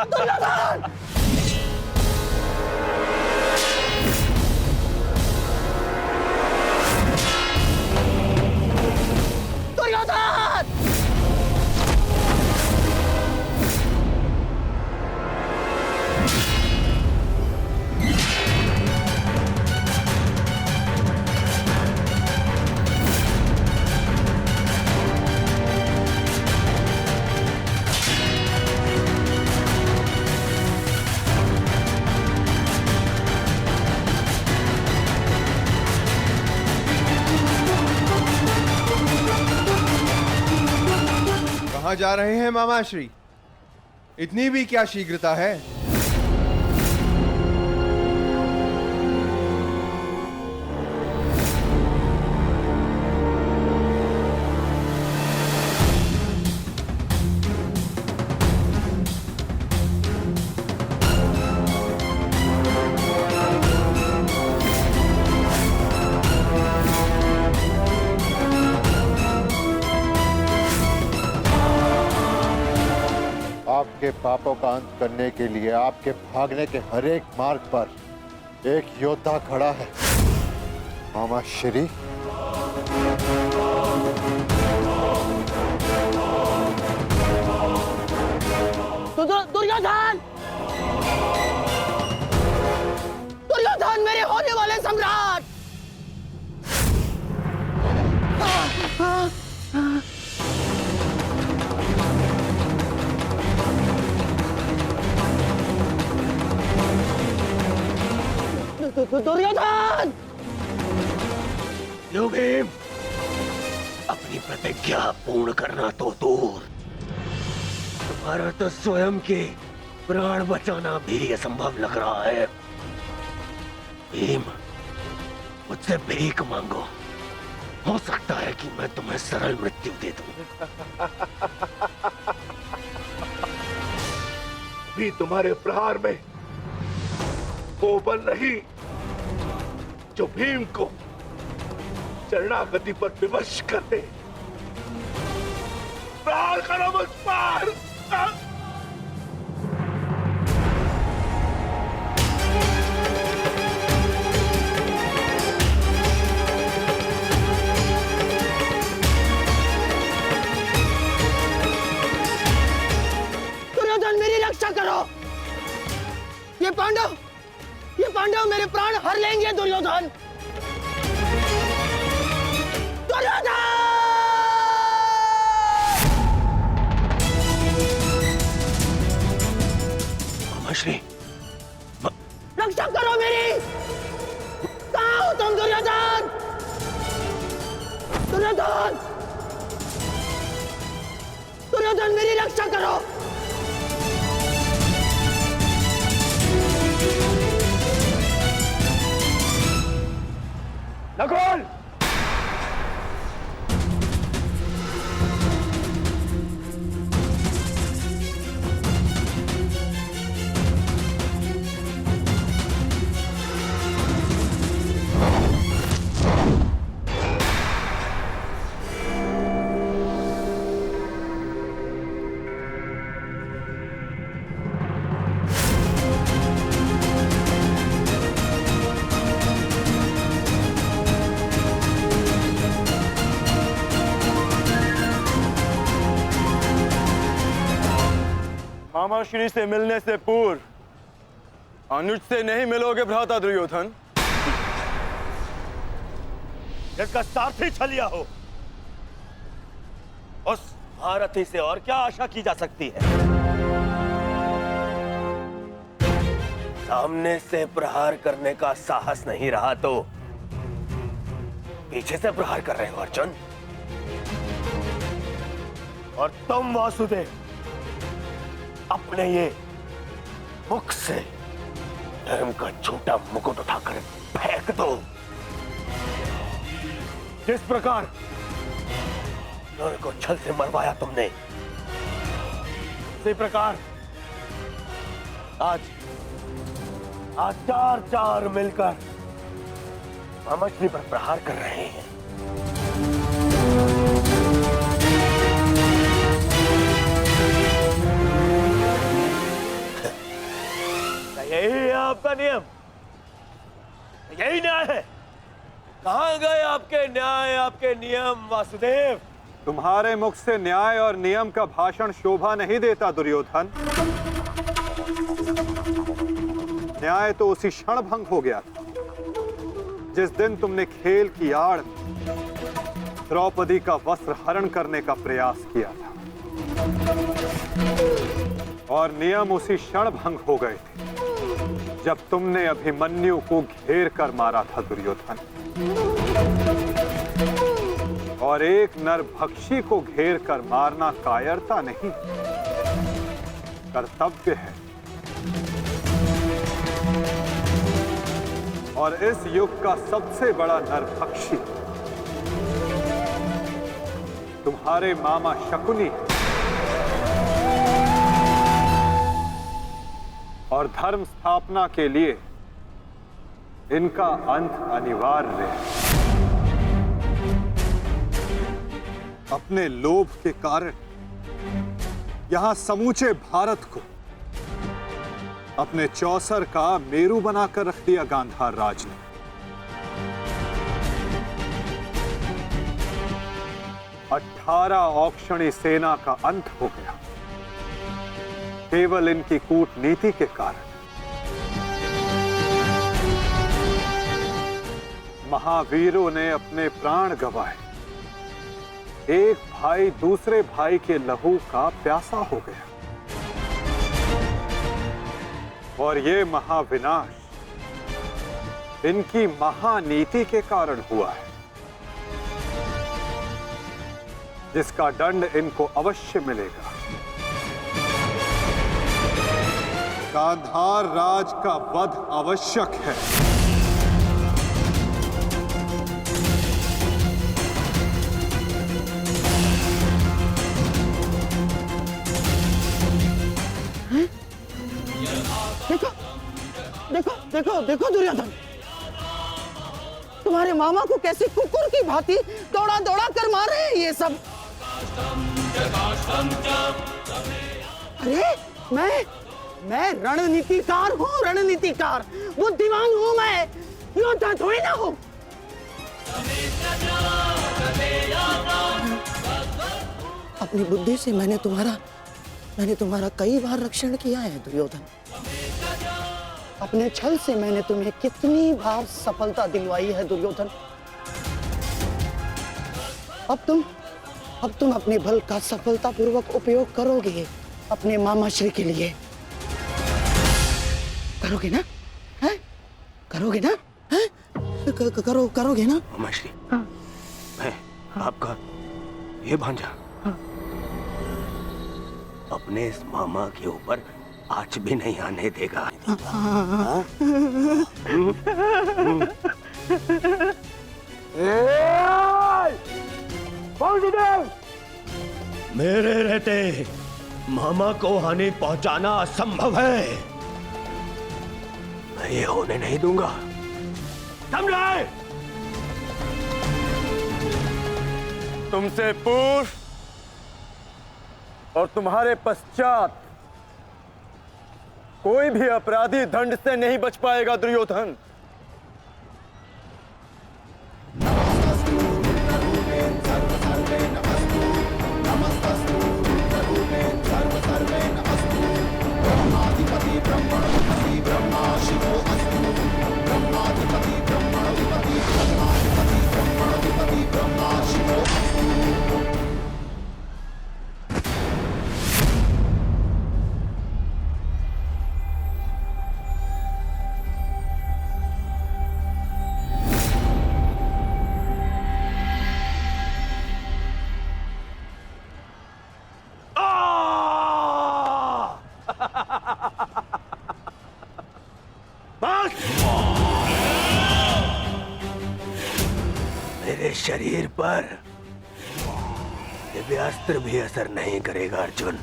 दुर्योधन! दुर्योधन! कहाँ जा रहे हैं मामाश्री? इतनी भी क्या शीघ्रता है? आपके पापों का अंत करने के लिए आपके भागने के हर एक मार्ग पर एक योद्धा खड़ा है। मामा श्री, दुर्योधन! दुर्योधन, मेरे होने वाले सम्राट! दुर्योधन! लो भीम, अपनी प्रतिज्ञा पूर्ण करना तो दूर, तुम्हारा तो स्वयं के प्राण बचाना भी असंभव लग रहा है। भीम, मुझसे भीख मांगो, हो सकता है कि मैं तुम्हें सरल मृत्यु दे दूं। भी तुम्हारे प्रहार में वो बल नहीं जो भीम को शरणागति पर विवश कर दे। प्रहार करो मुझ पर! दुर्योधन, मेरी रक्षा करो! ये पांडव मेरे प्राण हर लेंगे। दुर्योधन! दुर्योधन! मामाश्री, रक्षा करो मेरी! कहाँ हो तुम दुर्योधन? दुर्योधन! दुर्योधन, मेरी रक्षा करो! नकुल! मामाश्री से मिलने से पूर्व अनुज से नहीं मिलोगे भ्राता दुर्योधन। इसका सारथी छलिया हो, उस महारथी से और क्या आशा की जा सकती है? सामने से प्रहार करने का साहस नहीं रहा तो पीछे से प्रहार कर रहे हो अर्जुन। और तुम वासुदेव, अपने ये मुख से धर्म का छोटा मुकुट उठाकर फेंक दो। जिस प्रकार नर को छल से मरवाया तुमने, उसी प्रकार आज चार चार मिलकर मामाश्री पर प्रहार कर रहे हैं। आपका नियम? यही न्याय है? कहाँ गए आपके न्याय, आपके नियम वासुदेव? तुम्हारे मुख से न्याय और नियम का भाषण शोभा नहीं देता दुर्योधन। न्याय तो उसी क्षण भंग हो गया था जिस दिन तुमने खेल की आड़ में द्रौपदी का वस्त्र हरण करने का प्रयास किया था, और नियम उसी क्षण भंग हो गए थे जब तुमने अभिमन्यु को घेर कर मारा था दुर्योधन। और एक नरभक्षी को घेर कर मारना कायरता नहीं, कर्तव्य है। और इस युग का सबसे बड़ा नरभक्षी तुम्हारे मामा शकुनी है। और धर्म स्थापना के लिए इनका अंत अनिवार्य है। अपने लोभ के कारण यहां समूचे भारत को अपने चौसर का मेरू बनाकर रख दिया गांधार राज ने। अठारह औक्षणी सेना का अंत हो गया केवल इनकी कूटनीति के कारण। महावीरों ने अपने प्राण गंवाए। एक भाई दूसरे भाई के लहू का प्यासा हो गया। और ये महाविनाश इनकी महानीति के कारण हुआ है, जिसका दंड इनको अवश्य मिलेगा। गांधार राज का वध आवश्यक है। देखो देखो देखो देखो दुर्योधन, तुम्हारे मामा को कैसे कुकुर की भांति दौड़ा दौड़ा कर मार रहे हैं ये सब। अरे मैं रणनीतिकार हूँ, रणनीतिकार, बुद्धिमान हूँ मैं, योद्धा थोड़ी ना हूँ। अपनी बुद्धि से मैंने तुम्हारा कई बार रक्षण किया है दुर्योधन। अपने छल से मैंने तुम्हें कितनी बार सफलता दिलवाई है दुर्योधन। अब तुम अपने बल का सफलतापूर्वक उपयोग करोगे अपने मामाश्री के लिए। करोगे ना? हैं? करोगे ना? हैं? करोगे ना? मामाश्री, मैं आपका ये भांजा अपने इस मामा के ऊपर आँच भी नहीं आने देगा। मेरे रहते मामा को हानि पहुंचाना असंभव है। मैं ये होने नहीं दूंगा, समझे? तुमसे पूर्व और तुम्हारे पश्चात कोई भी अपराधी दंड से नहीं बच पाएगा दुर्योधन। मेरे शरीर पर दिव्यास्त्र भी असर नहीं करेगा अर्जुन।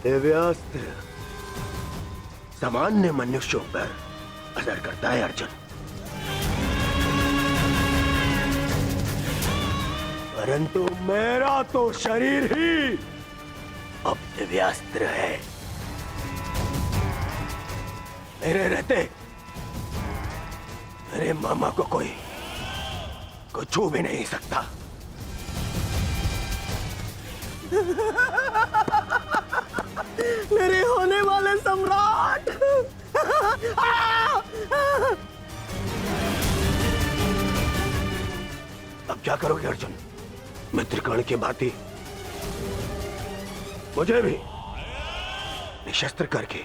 दिव्यास्त्र सामान्य मनुष्यों पर असर करता है अर्जुन, परंतु मेरा तो शरीर ही अब दिव्यास्त्र है। मेरे रहते मेरे मामा को कोई छू भी नहीं सकता। मेरे होने वाले सम्राट। अब क्या करोगे अर्जुन? मित्रकर्ण की भांति मुझे भी निशस्त्र करके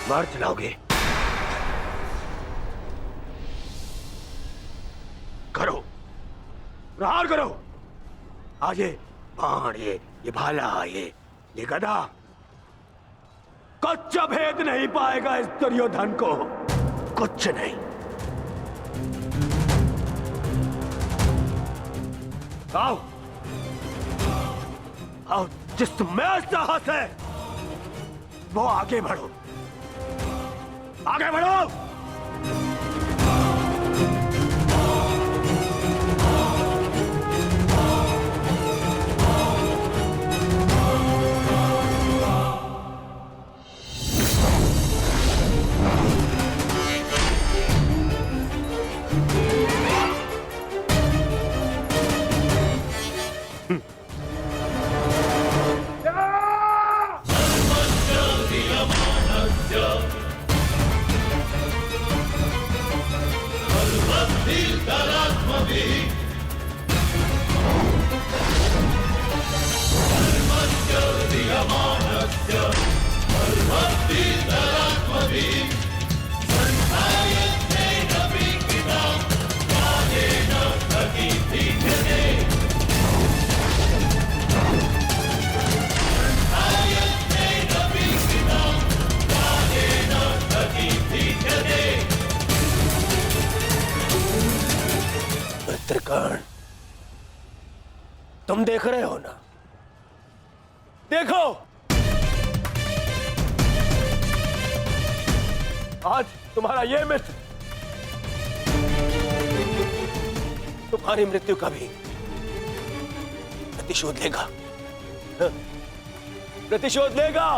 मार चलाओगे? करो, प्रहार करो। आज ये बाण, ये भाला, ये गदा कुछ भेद नहीं पाएगा इस दुर्योधन को, कुछ नहीं। आओ आओ, जिसमें साहस है वो आगे बढ़ो, आगे बढ़ो। मित्रकर्ण, तुम देख रहे हो ना? देखो, आज तुम्हारा ये मित्र तुम्हारी मृत्यु का भी प्रतिशोध लेगा, प्रतिशोध लेगा।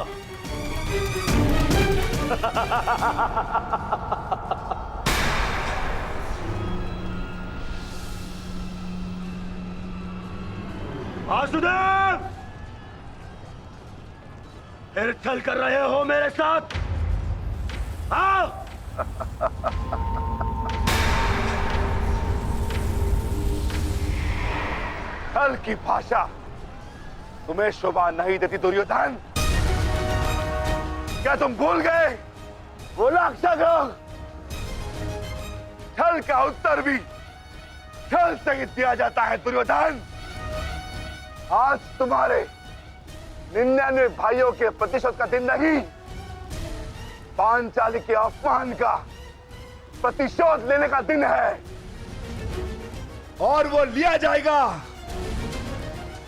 वासुदेव, फिर छल कर रहे हो मेरे साथ? हाँ? छल की भाषा तुम्हें शोभा नहीं देती दुर्योधन। क्या तुम भूल गए वो राक्षस लोग? छल का उत्तर भी छल से ही दिया जाता है दुर्योधन। आज तुम्हारे 99 भाइयों के प्रतिशोध का दिन नहीं, पांचाली के अपमान का प्रतिशोध लेने का दिन है, और वो लिया जाएगा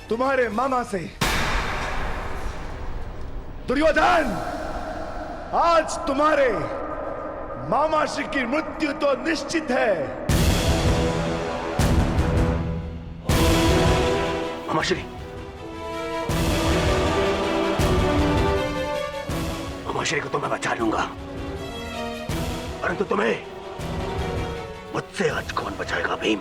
तुम्हारे मामा से। दुर्योधन, आज तुम्हारे मामा श्री की मृत्यु तो निश्चित है। मामा श्री, मामा श्री को तो मैं बचा लूंगा, परंतु तुम्हें मुझसे आज कौन बचाएगा भीम?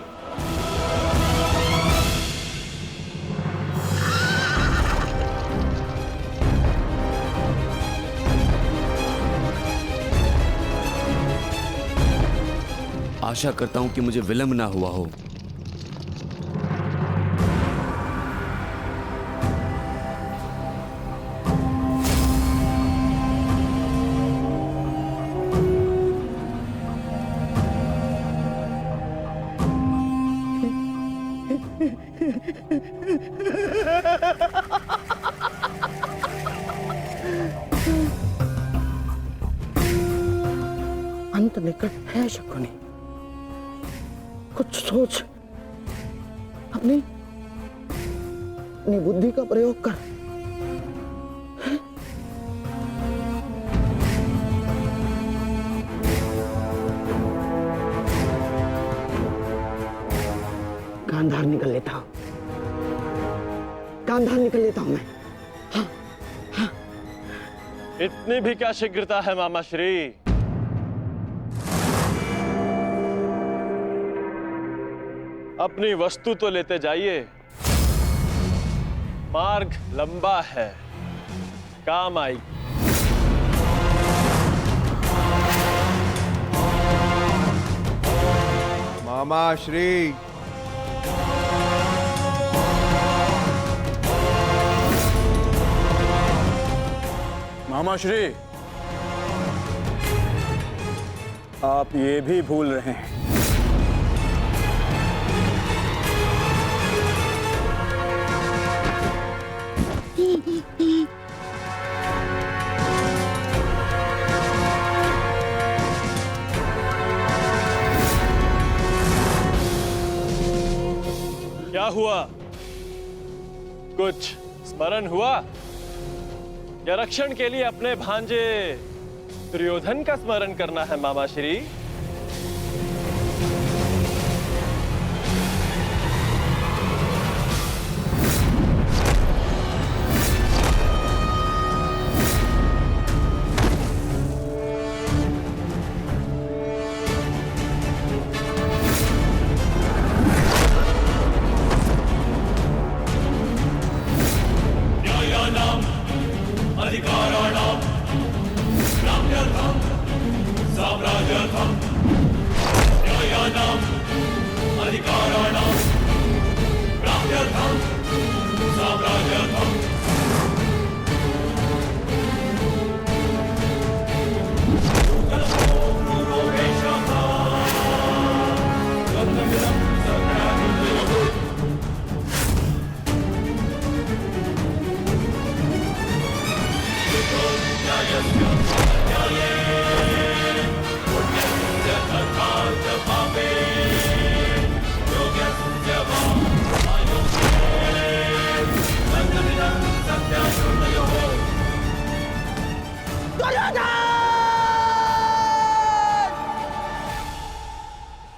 आशा करता हूं कि मुझे विलंब ना हुआ हो। अंत निकट है शकुनी, कुछ सोच, अपनी बुद्धि का प्रयोग कर। गांधार निकल लेता हूं, गांधार निकल लेता हूं मैं। हाँ, इतनी भी क्या शीघ्रता है मामा श्री? अपनी वस्तु तो लेते जाइए। मार्ग लंबा है, काम आई। मामा श्री, मामा श्री, आप ये भी भूल रहे हैं क्या हुआ? कुछ स्मरण हुआ या रक्षण के लिए अपने भांजे दुर्योधन का स्मरण करना है मामा श्री?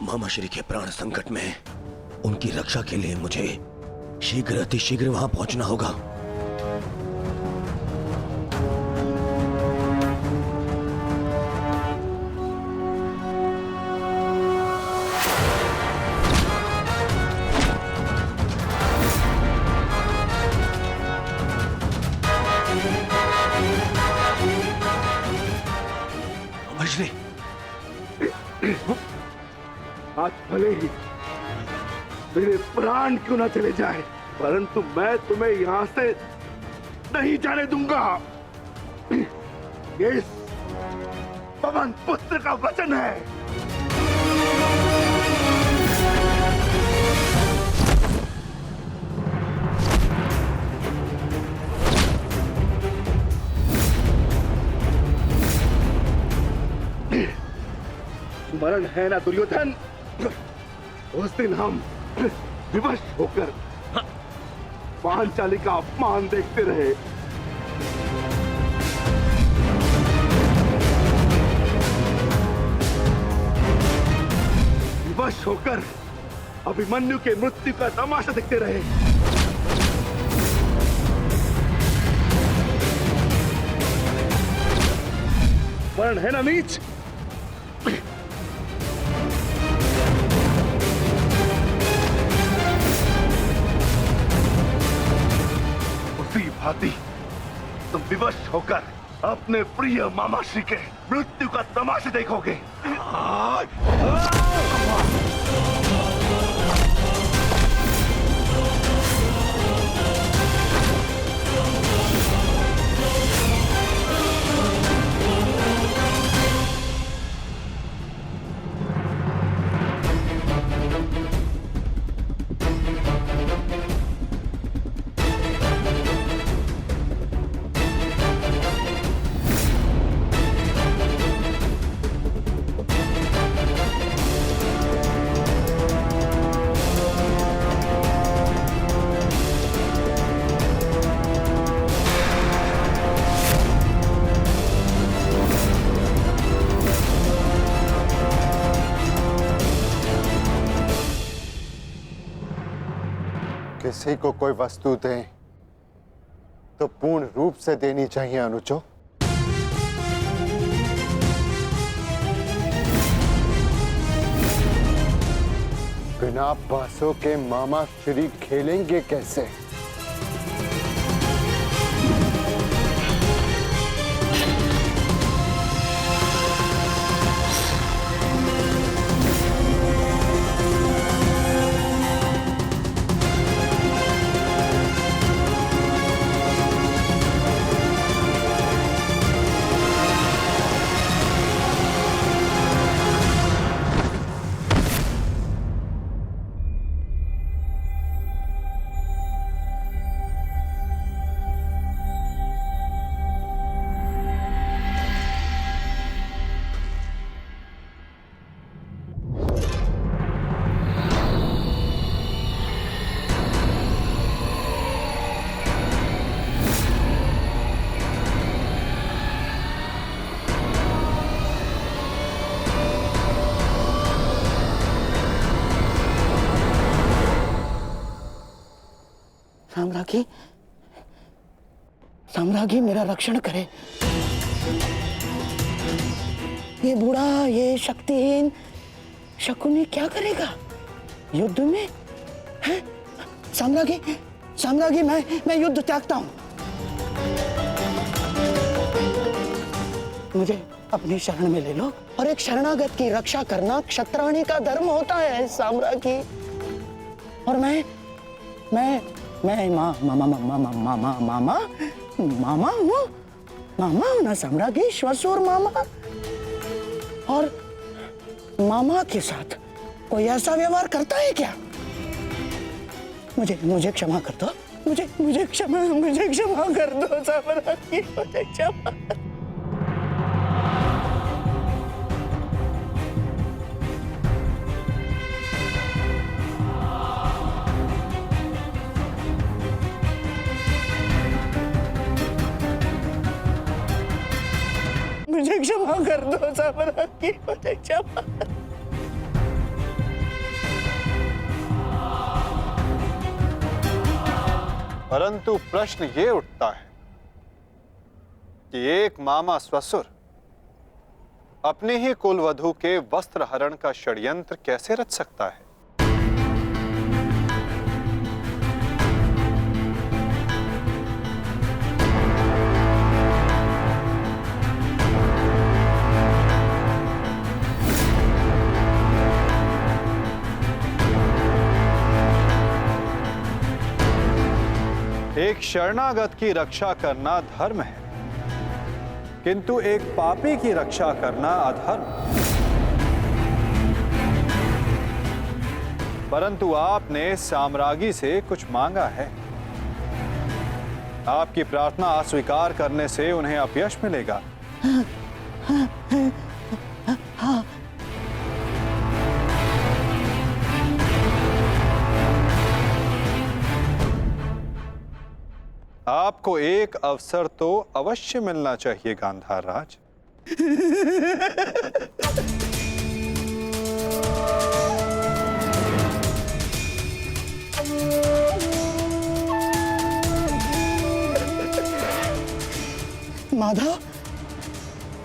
मामा श्री के प्राण संकट में उनकी रक्षा के लिए मुझे शीघ्र अतिशीघ्र वहां पहुंचना होगा। मामा श्री, आज भले ही मेरे प्राण क्यों ना चले जाए, परंतु मैं तुम्हें यहां से नहीं जाने दूंगा। ये पवन पुत्र का वचन है। स्मरण है ना दुर्योधन, उस दिन हम विवश होकर पांचाली का अपमान देखते रहे। विवश होकर अभिमन्यु के मृत्यु का तमाशा देखते रहे। स्मरण है ना नीच? भांति तुम विवश होकर अपने प्रिय मामा श्री के मृत्यु का तमाशा देखोगे। किसी को कोई वस्तु दें तो पूर्ण रूप से देनी चाहिए अनुजो। बिना बांसों के मामा श्री खेलेंगे कैसे? साम्राज्ञी, साम्राज्ञी मेरा रक्षण करे। ये बूढ़ा, ये शक्तिहीन शकुनी क्या करेगा युद्ध में? हैं? साम्राज्ञी, साम्राज्ञी, मैं युद्ध त्यागता हूं। मुझे अपनी शरण में ले लो, और एक शरणागत की रक्षा करना क्षत्राणी का धर्म होता है साम्राज्ञी। और मैं मामा हूँ ना साम्राज्ञी, श्वशुर मामा। और मामा के साथ कोई ऐसा व्यवहार करता है क्या? मुझे क्षमा कर दो, मुझे क्षमा कर दो साम्राज्ञी, मुझे क्षमा। मुझे क्षमा कर दो साम्राज्ञी, मुझे क्षमा। परंतु प्रश्न ये उठता है कि एक मामा ससुर अपने ही कुलवधू के वस्त्र हरण का षड्यंत्र कैसे रच सकता है? एक शरणागत की रक्षा करना धर्म है, किंतु एक पापी की रक्षा करना अधर्म। परंतु आपने साम्राज्ञी से कुछ मांगा है। आपकी प्रार्थना अस्वीकार करने से उन्हें अपयश मिलेगा। आपको एक अवसर तो अवश्य मिलना चाहिए गांधार राज।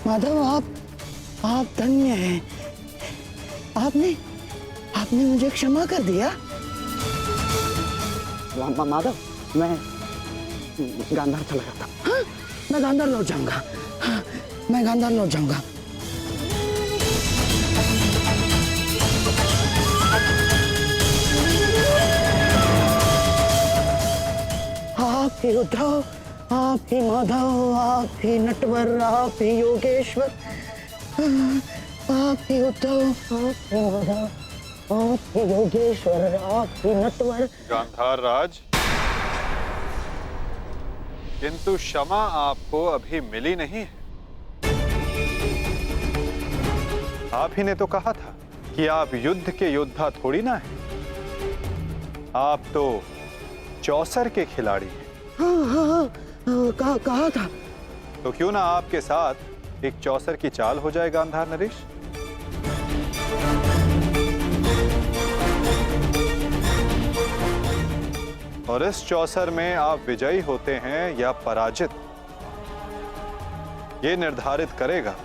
माधव, आप धन्य हैं। आपने मुझे क्षमा कर दिया। माधव, मैं गांधार चला जाता। हाँ, मैं गांधार लौट जाऊंगा। हाँ, मैं गांधार लौट जाऊंगा। आप ही उद्धव, आप ही माधव, आप ही नटवर, आप ही योगेश्वर, आप ही उद्धव, आप ही माधव, आप ही योगेश्वर, आप ही नटवर। गांधार राज, किंतु क्षमा आपको अभी मिली नहीं है। आप ही ने तो कहा था कि आप युद्ध के योद्धा थोड़ी ना हैं। आप तो चौसर के खिलाड़ी हैं। हाँ, कहा था। तो क्यों ना आपके साथ एक चौसर की चाल हो जाए गांधार नरेश? और इस चौसर में आप विजयी होते हैं या पराजित, ये निर्धारित करेगा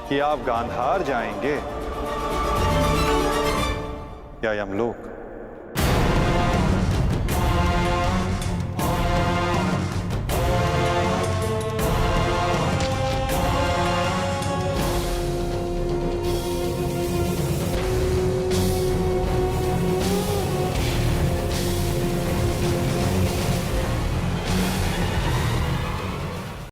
कि आप गांधार जाएंगे या यमलोक